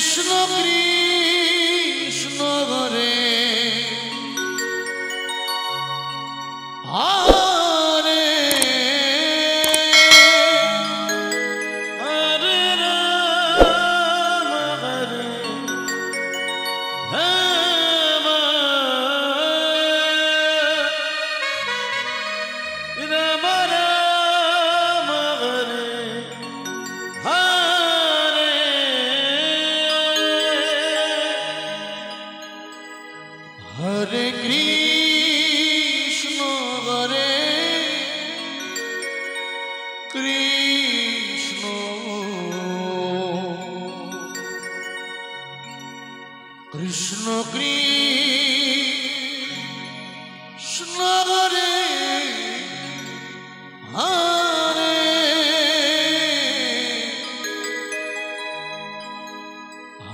Krishna Krishna Hare Hare Hare Ram Hare Ram Ram Ram Hare Hare Krishna Hare Krishna Krishna Krishna Hare Hare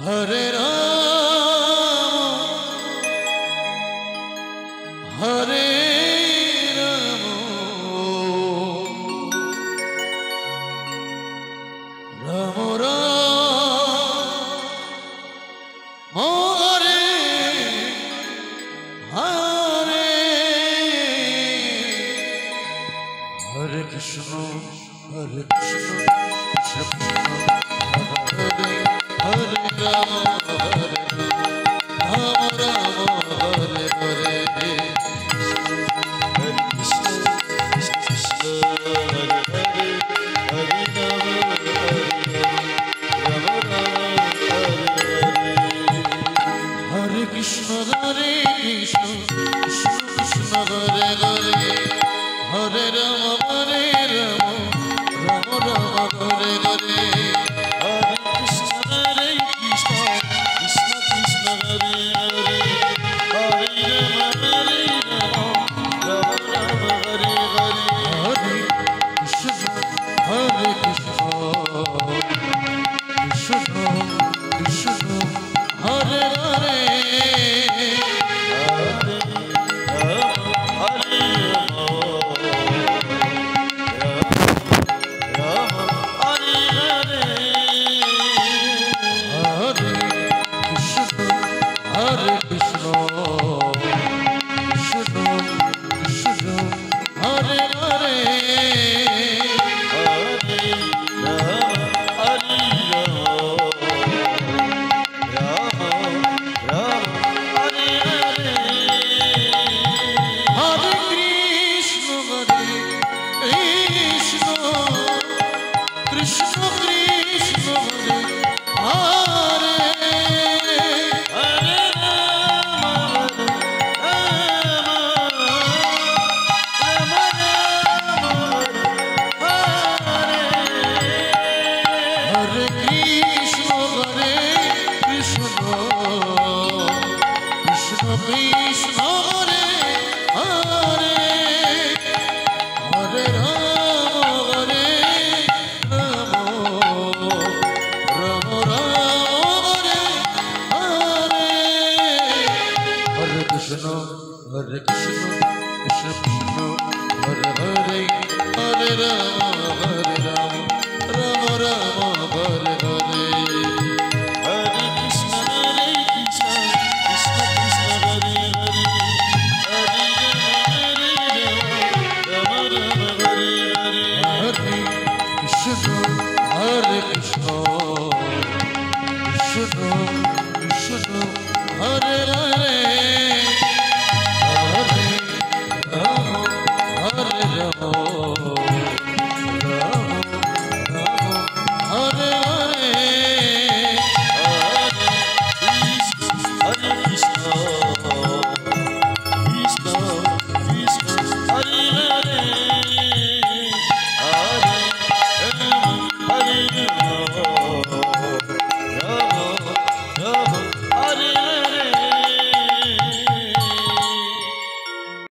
Hare Hare Ram Ram Ram Hare Hare Hare Krishna Hare Krishna Hare Hare Ram Hare Ram Ram Hare Hare Krishna Hare Krishna Krishna Krishna Hare Hare Hare Ram Hare Ram Ram Ram Hare Hare Hare Krishna Hare Krishna Krishna Krishna Hare Hare Hare Ram Ram Ram Hare Hare Hare Krishna Hare Krishna Krishna Krishna Hare Hare Hare Krishna, Krishna Krishna, Hare Hare, Hare Rama, Hare Rama, Rama Rama, Hare Hare. Hare Krishna, Krishna Krishna, Hare Hare, Hare Rama, Rama Rama, Hare Hare. Hare Krishna, Hare Krishna.